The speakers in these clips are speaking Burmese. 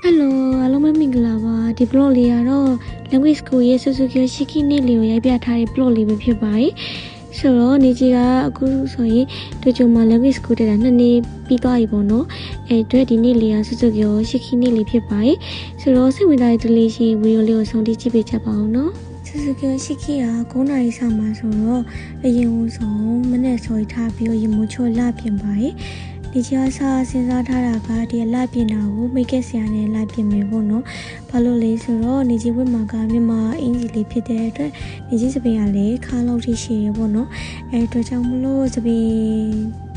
Hello အားလုံးပဲမင်္ဂလာပါဒီ blog လေးကတော့ language school ရဲ့ Suzuki Shiki နေ့လေးကိုရိုက်ပြထားတဲ့ blog လေးပဲဖြစ်ပါတယ်ဆိုတော့နေကြီးကအခုဆိုရင်တို့ကြုံမှာ language school တက်တာ2နှစ်ပြီးသွားပြီပေါ့နော်အတွက်ဒီနေ့လေးက Suzuki Shiki နေ့လေးဖြစ်ပါတယ်ဆိုတော့စိတ်ဝင်စားတဲ့လေးရှိဗီဒီယိုလေးကိုဆုံးထိကြည့်ပေးချက်ပါအောင်နော်Suzuki Shiki က9နာရီစမှာဆိုတော့အရင်ဆုံးမနေ့စောထားပြီးရေမိုးချိုလှပြင်ပါတယ်ဒီချာစားစဉ်းစားထားတာကဒီလှပြင်တာကိုမိတ်ကက်ဆရာနဲ့လှပြင်မယ်ပေါ့နော်ဘာလို့လဲဆိုတော့နေကြီးဝတ်မှာကမြန်မာအင်ဂျီလေးဖြစ်တဲ့အတွက်နေကြီးစပင်ကလည်းခါလောက်ထိရှည်ရပေါ့နော်အတွက်ကြောင့်မလို့စပင်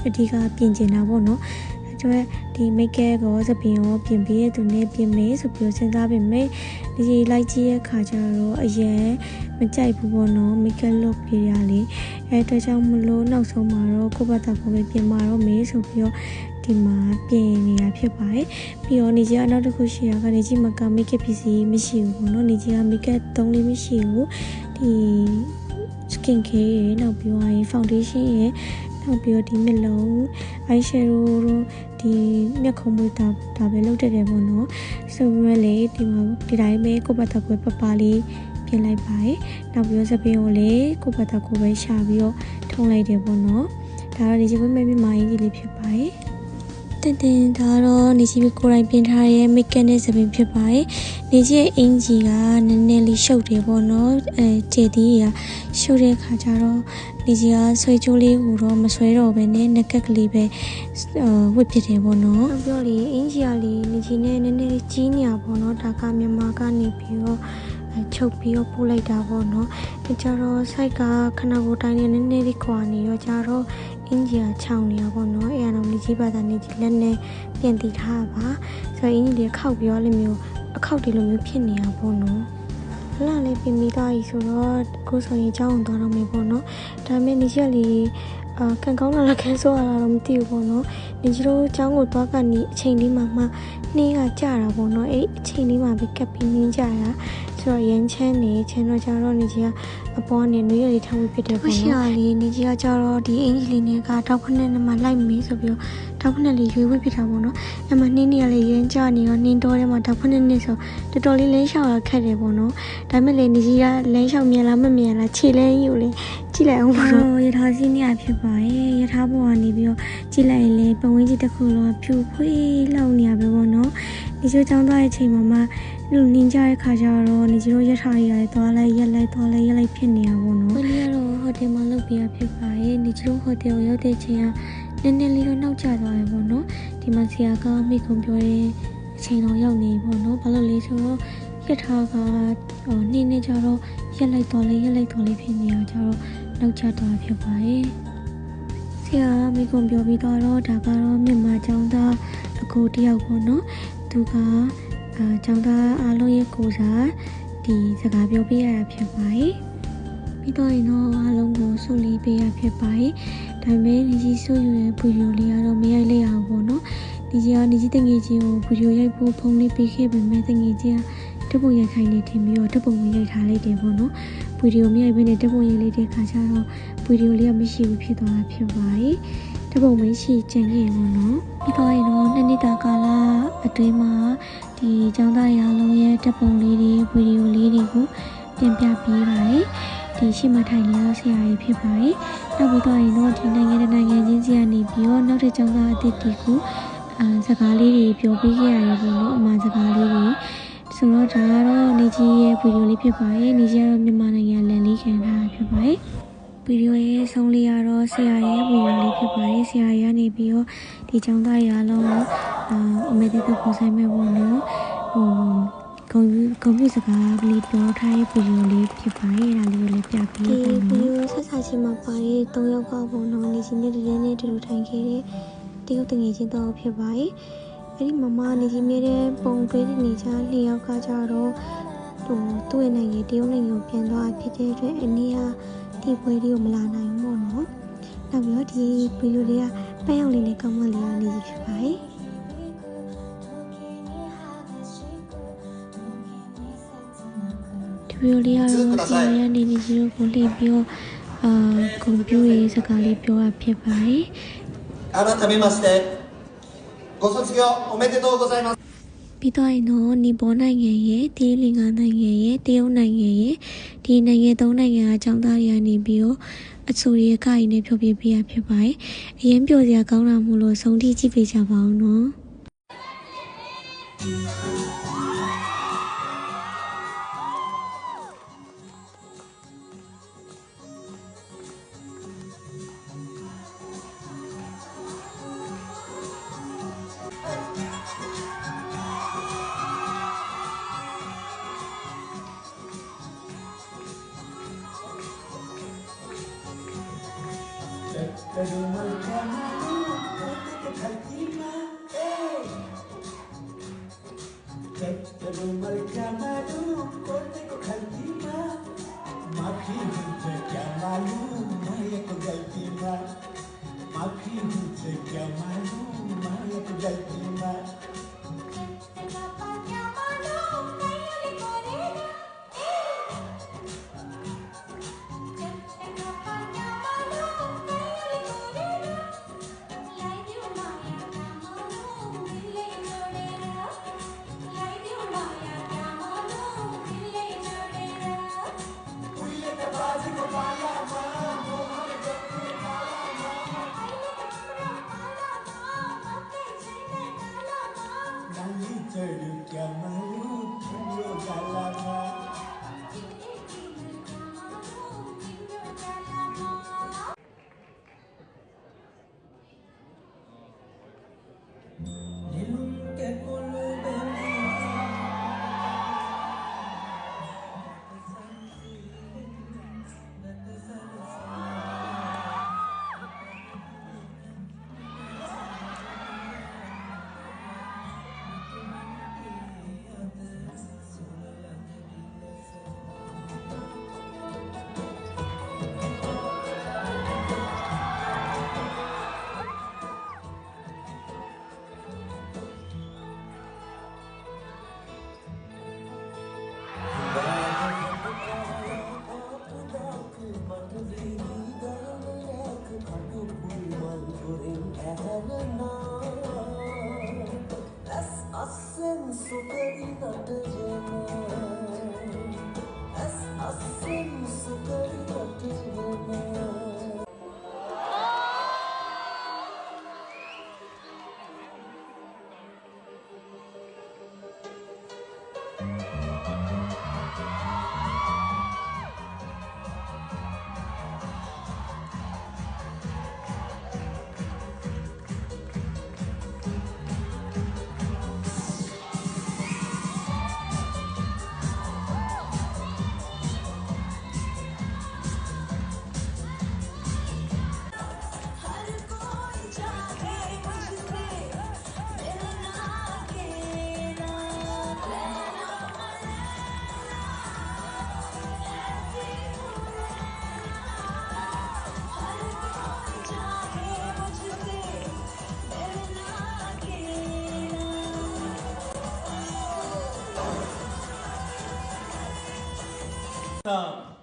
အဒီကပြင်ကျင်တာပေါ့နော်ကျွန်တော်ဒီမိတ်ကက်ကိုစပင်ရောပြင်ပေးရသူနဲ့ပြင်မယ်ဆိုပြီးစဉ်းစားပြင်မယ်ဒီလိုက်ကြည့်ရခါကျတော့အရင်မကြိုက်ဘူးပေါ့နော်မိတ်ကက်လုတ်ပြရလေအတွက်ကြောင့်မလို့နောက်ဆုံးမှာတော့ကိုယ့်ဘာသာကိုပဲပြင်မာတော့မေးဆိုပြီးတော့ဒီမှာပြင်နေတာဖြစ်ပါတယ်ပြီးတော့နေကြီးကနောက်တစ်ခုရှိရကနေကြီးမကမိတ်ကက်ပစ္စည်းမရှိဘူးပေါ့နော်နေကြီးကမိတ်ကက်သုံးလေးမရှိဘူးဒီ skin care ရနောက်ပြီးတော့ foundation ရနောက်ပြီးတော့ဒီမျက်လုံး eye shadow တို့ဒီမျက်ခုံးမွေးဒါပဲလုပ်တတ်တယ်ပေါ့နော်ဆိုပေမဲ့လေဒီမှာဒီတိုင်းပဲကိုယ့်ဘာသာကိုပပလေးပြင်လိုက်ပါတယ်နောက်ပြီးတော့စပင်းကိုလေကိုယ့်ဘာသာကိုပဲရှာပြီးတော့ထုံလိုက်တယ်ပေါ့နော်ဒါတော့ဒီချစ်ဝဲမြမကြီးလေးဖြစ်ပါတယ်တင်ဒါတော့နေကြီးကိုယ်တိုင်ပြင်ထားတဲ့ mechanic စပင်းဖြစ်ပါတယ်နေကြီးရဲ့အင်ဂျီကနည်းနည်းလေးရှုပ်တယ်ပေါ့နော်ကျေတီးကရှုပ်တဲ့ခါကျတော့နေကြီးကဆွဲကြိုးလေးကိုတော့မဆွဲတော့ဘဲနဲ့ငကက်ကလေးပဲဝစ်ဖြစ်တယ်ပေါ့နော်ပြောလေအင်ဂျီကလေနေကြီးနဲ့နည်းနည်းကြီးနေရပေါ့နော်ဒါကမြန်မာကနေပြီးတော့ချုပ်ပြီးတော့ပို့လိုက်တာပေါ့နော်ဒီကြတော့ site ကခဏကိုတိုင်းနဲ့နည်းနည်းလေးခွာနေတော့ကြတော့အင်ဂျီကချောင်းနေရပေါ့နော်အဲ့အတော့နေကြီးပါတာနေကြီးလက်နဲ့ပြန်တည်ထားပါဆိုတော့အင်ဂျီလေးခောက်ပြီးတော့လည်းမျိုးအခောက်တွေလိုမျိုးဖြစ်နေရပေါ့နော်လာလေးပြင်ပြီးသွားပြီဆိုတော့ကိုဆိုရင်ကြောင်းသွားတော့မယ်ပေါ့နော်ဒါပေမဲ့နေကြီးကလေကန်ကောင်းလာခန်းဆိုးလာတော့မသိဘူးပေါ့နော်နေကြီးတို့ကျောင်းကိုသွားကနေအချိန်လေးမှနှင်းကကြာတာပေါ့နော်အဲ့အချိန်လေးမှပဲကပ်ပြီးနှင်းကြတာဆိုတော့ရမ်းချမ်းနေချမ်းတော့ကြတော့နေကြီးကအပေါ်ကနေနွေးရည်ထောက်ပြီးဖြစ်တယ်ပေါ့နော်ရှာလေးနေကြီးကကြတော့ဒီအင်ဂျီလေးနဲ့ကတောက်ဖက်နဲ့မှလိုက်မေးဆိုပြီးတော့တောက်ဖက်နဲ့လေးရွေးဝစ်ဖြစ်တာပေါ့နော်အဲ့မှာနှင်းနေရလေရမ်းကြနေတော့နှင်းတော်ထဲမှာတောက်ဖက်နဲ့ဆိုတော်တော်လေးလင်းလျှောက်ရခက်တယ်ပေါ့နော်ဒါပေမဲ့လေနေကြီးကလင်းလျှောက်မြန်လားမမြန်လားခြေလင်းယူလေကြည့်လိုက်အောင်ပေါ့နော်ရထားစီးနေရဖြစ်ပါရဲ့ရထားပေါ်ကနေပြီးတော့ကြည့်လိုက်ရင်လေပဝင်းကြီးတစ်ခုလုံးဖြူဖွေးလောက်နေရပဲပေါ့နော်ဒီချိုးချောင်းသွားတဲ့အချိန်မှာလူနင်းကြတဲ့ခါကျတော့နေကြီးတို့ရထားရည်သွားလိုက်ရက်လိုက်ဖြစ်နေရပါတော့။ဒီနေ့ကတော့ဟိုတယ်မှာလုပ်ပြရဖြစ်ပါရဲ့။နေကြီးတို့ဟိုတယ်ကိုရောက်တဲ့ချိန်ကနည်းနည်းလေးတော့နောက်ကျသွားတယ်ပေါ့နော်။ဒီမှာဆရာကမိကုံပြောတဲ့အချိန်တော့ရောက်နေပေါ့နော်။ဘာလို့လဲဆိုတော့ရထားကနေ့နေ့ကျတော့ရက်လိုက်သွားလိုက်ဖြစ်နေအောင်ကျတော့နောက်ကျသွားဖြစ်ပါရဲ့။ဆရာမိကုံပြောပြီးတော့ဒါကတော့မြန်မာကျောင်းသားအကိုတယောက်ပေါ့နော်။သူကကျောင်းသားအားလုံးရဲ့ကိုစားဒီစကားပြောပေးရတာဖြစ်ပါတယ်ပြီးတော့ရင်တော့အားလုံးကိုဆုလေးပေးရဖြစ်ပါတယ်ဒါပေမဲ့ဒီကြီးဆုယူရဲ့ဗီဒီယိုလေးကတော့မရိုက်လိုက်အောင်ပေါ့နော်ဒီကြီးကနေကြီးတငယ်ချင်းကိုဗီဒီယိုရိုက်ဖို့ဖုန်းလေးပေးခဲ့ပေမဲ့တငယ်ချင်းကတပ်ပုံရိုက်ခိုင်းနေတင်ပြီးတော့တပ်ပုံကိုရိုက်ထားလိုက်တယ်ပေါ့နော်ဗီဒီယိုမရိုက်ဘဲနဲ့တပ်ပုံရိုက်လိုက်တဲ့ခါကျတော့ဗီဒီယိုလေးကမရှိဘူးဖြစ်သွားတာဖြစ်ပါတယ်တပုံမရှိကျန်ခဲ့ပေါ့နော်ပြီးတော့ရင်တော့2နှစ်တာကာလအတွင်းမှာဒီကျောင်းသားရလုံးရဲ့တပုံလေးတွေဗီဒီယိုလေးတွေကိုတင်ပြပေးပါတယ်ဒီရှိမထိုင်နေရဆရာကြီးဖြစ်ပါတယ်နောက်ပြီးတော့ရင်တော့ဒီနိုင်ငံချင်းစီကနေပြီးတော့နောက်တဲ့ကျောင်းသားအသစ်တွေကိုစကားလေးတွေပြောပေးခဲ့ရတယ်ပေါ့နော်အမှန်စကားလေးတွေဆိုတော့ဒါကတော့နေကြီးရဲ့ဗီဒီယိုလေးဖြစ်ပါတယ်နေကြီးကတော့မြန်မာနိုင်ငံလန်လေးခံထားတာဖြစ်ပါတယ်ဗီဒီယိုရဲ့ဆုံးလေးကတော့ဆရာရဲ့ဗီဒီယိုလေးဖြစ်ပါတယ်ဆရာကြီးကနေပြီးတော့ဒီကျောင်းသားရလုံးကိုအမေတို့ပုံစံမဲ့ပေါ့နော်ကွန်ပျူတာစကားလေးပြောထားတဲ့ဗီဒီယိုလေးဖြစ်ပါတယ်ဒါလေးကိုလည်းပြပေးပါမယ်ဒီဗီဒီယိုဆက်စားချင်းမှာပါတဲ့3ယောက်ကပေါ့နော်နေချင်းနဲ့တည်းနဲ့တူထိုင်ခဲ့တဲ့တယောက်တငယ်ချင်းတော့ဖြစ်ပါတယ်အဲ့ဒီမမနေချင်းမြဲတဲ့ပုံတွေးနေကြ2ယောက်ကကြတော့သူ့ရဲ့နိုင်ငံတရုတ်နိုင်ငံကိုပြန်သွားဖြစ်တဲ့အတွက်အနည်းအားဒီပွဲလေးကိုမလာနိုင်ဘူးပေါ့နော်နောက်ပြီးတော့ဒီဗီဒီယိုလေးကပန်းရောက်လေးနဲ့ကောင်းမလေးရနေဖြစ်ပါတယ်ဒီဗီဒီယိုလေးကတော့ဆရာရနေနေကြီးကိုလှည့်ပြီးတော့ကွန်ပျူတာစကားလေးပြောရဖြစ်ပါတယ်改めましてご卒業おめでとうございますပြီးတော့ရင်တော့နီပေါနိုင်ငံရဲ့သီရိလင်္ကာနိုင်ငံရဲ့တရုတ်နိုင်ငံရဲ့ဒီနိုင်ငံ၃နိုင်ငံအကြောင်းသားတွေကနေပြီးတော့အဆိုရခရည်နဲ့ဖြောပြပေးရဖြစ်ပါတယ်အရင်ပြောစရာကောင်းတာမို့လို့ဆုံးထိကြည့်ပေးကြပါအောင်နော်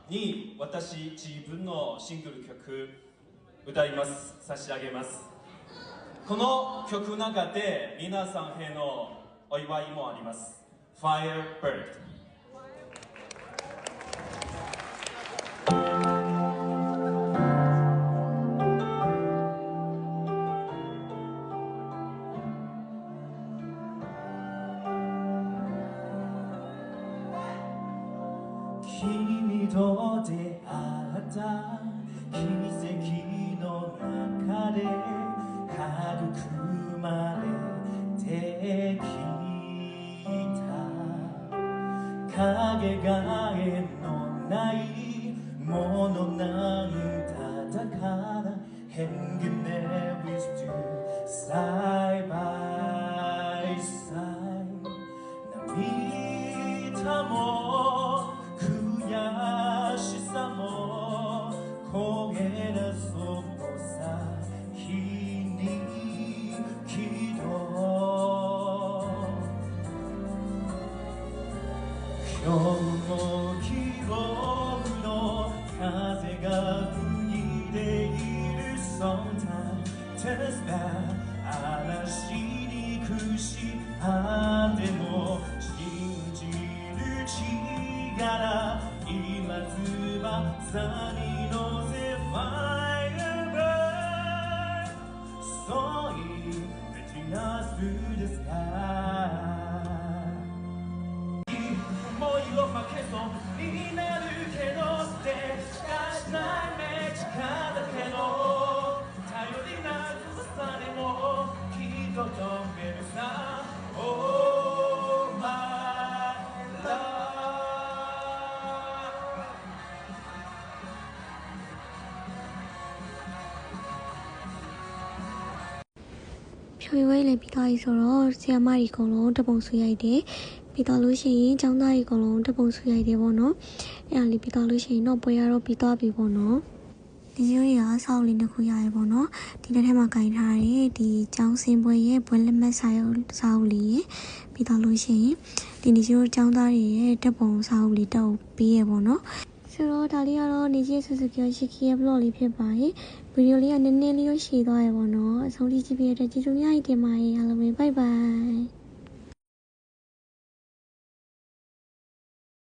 に私自分のシングル曲歌います差し上げます。この曲の中で皆さんへのお祝いもあります。Firebird。君と出会った奇跡の中で育まれてきたかけがえのないものなんだから変幻ね we do side by side 涙も悔しさも焦げるその先にきっと今日も記憶の風が吹いている Sometimes 嵐に来しあっても信じる力今翼に乗せ Firebird Soaring reaching us through the sky 思いを負けそうになるけどってしない目力だけど頼りなくさでもきっと止めるさ Oh my love ဖြိုရွေးလည်းပြီးသွားပြီဆိုတော့ဆီယမကြီးအကုန်လုံးတပုံဆွေးရိုက်တယ်ပြီးတော့လို့ရှိရင်ကျောင်းသားကြီးအကုန်လုံးတပုံဆွေးရိုက်တယ်ပေါ့နော်အဲ့ဒါလေးပြီးတော့လို့ရှိရင်တော့ပွဲရတော့ပြီးသွားပြီပေါ့နော်ဒီရိုးရဆောက်လေးတစ်ခုရရပေါ့နော်ဒီတစ်ထက်မှာကင်ထားတဲ့ဒီကျောင်းစင်ပွဲရဲ့ပွဲလက်မှတ်စာအုပ်လေးပြီးတော့လို့ရှိရင်ဒီနေရိုးကျောင်းသားတွေရဲ့တပုံစာအုပ်လေးတောက်ပေးရပေါ့နော်ဆိုတော့ဒါလေးကတော့နေကြီးဆူဆူကျော်ရှိခီရဲ့ blog လေးဖြစ်ပါတယ်ဗီဒီယိုလေးကနည်းနည်းလေးရှည်သွားရပေါ့နော်အဆုံးထိကြည့်ပြတဲ့ကျေးဇူးများကြီးတင်ပါတယ်အားလုံးပဲ bye bye